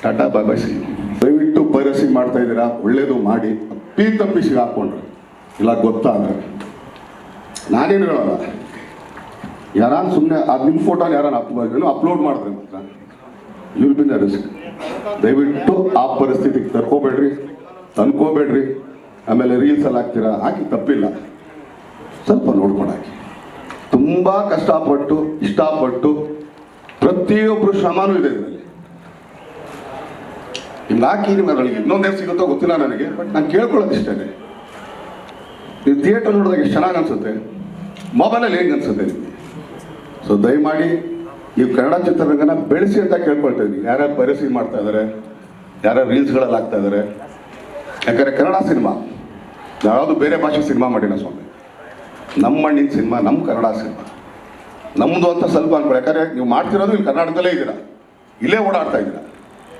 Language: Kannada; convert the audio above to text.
ಟಾಟಾ ಬಾಯ್ ಬಾಯ್ ಸಿ. ದಯವಿಟ್ಟು ಪೈರಸಿ ಮಾಡ್ತಾ ಇದ್ದೀರಾ, ಒಳ್ಳೇದು ಮಾಡಿ. ತಪ್ಪಿಸಿಗೆ ಹಾಕ್ಕೊಂಡ್ರೆ ಇಲ್ಲ ಗೊತ್ತಾದ್ರೆ ನಾನೇನು ಹೇಳೋಲ್ಲ. ಯಾರು ಸುಮ್ಮನೆ ಅದು ನಿಮ್ಮ ಫೋಟೋನ ಯಾರು ಅಪ್ಲೋಡ್ ಮಾಡಿದ್ರೆ ಮಾತ್ರ ಯುಲ್ ಬಿನ್ ರಿಸ್ಕ್. ದಯವಿಟ್ಟು ಆ ಪರಿಸ್ಥಿತಿಗೆ ತಂದ್ಕೋಬೇಡ್ರಿ. ಆಮೇಲೆ ರೀಲ್ಸಲ್ಲಿ ಹಾಕ್ತೀರಾ, ಹಾಕಿ ತಪ್ಪಿಲ್ಲ, ಸ್ವಲ್ಪ ನೋಡ್ಕೊಂಡು ಹಾಕಿ. ತುಂಬ ಕಷ್ಟಪಟ್ಟು ಇಷ್ಟಪಟ್ಟು ಪ್ರತಿಯೊಬ್ಬರು ಶ್ರಮನೂ ಇದೆ ಇದರಲ್ಲಿ. ಇಲ್ಲಿ ಹಾಕಿ ನನಗೆ ಇನ್ನೊಂದೇನು ಸಿಗುತ್ತೋ ಗೊತ್ತಿಲ್ಲ ನನಗೆ, ಬಟ್ ನಾನು ಕೇಳ್ಕೊಳ್ಳೋದು ಇಷ್ಟೇ. ನೀವು ಥಿಯೇಟರ್ ನೋಡಿದಾಗ ಎಷ್ಟು ಚೆನ್ನಾಗಿ ಅನಿಸುತ್ತೆ, ಮೊಬೈಲಲ್ಲಿ ಹೆಂಗೆ ಅನಿಸುತ್ತೆ ನಿಮಗೆ. ಸೊ ದಯಮಾಡಿ ನೀವು ಕನ್ನಡ ಚಿತ್ರರಂಗನ ಬೆಳೆಸಿ ಅಂತ ಕೇಳ್ಕೊಳ್ತಾ ಇದ್ದೀನಿ. ಯಾರ್ಯಾರು ಪೈರಸಿ ಮಾಡ್ತಾ ಇದ್ದಾರೆ, ಯಾರ್ಯಾರು ರೀಲ್ಸ್ಗಳಲ್ಲಿ ಆಗ್ತಾ ಇದ್ದಾರೆ. ಯಾಕಂದರೆ ಕನ್ನಡ ಸಿನಿಮಾ ಯಾವುದು ಬೇರೆ ಭಾಷೆ ಸಿನಿಮಾ ಮಾಡಿಲ್ಲ ಸ್ವಾಮಿ. ನಮ್ಮ ಮಣ್ಣಿನ ಸಿನಿಮಾ, ನಮ್ಮ ಕನ್ನಡ ಸಿನಿಮಾ ನಮ್ಮದು ಅಂತ ಸ್ವಲ್ಪ ಅನ್ಕೊಳ್ಳಿ. ಯಾಕಂದರೆ ನೀವು ಮಾಡ್ತಿರೋದು ಇಲ್ಲಿ ಕರ್ನಾಟಕದಲ್ಲೇ ಇದ್ದೀರಾ, ಇಲ್ಲೇ ಓಡಾಡ್ತಾ ಇದ್ದೀರಾ.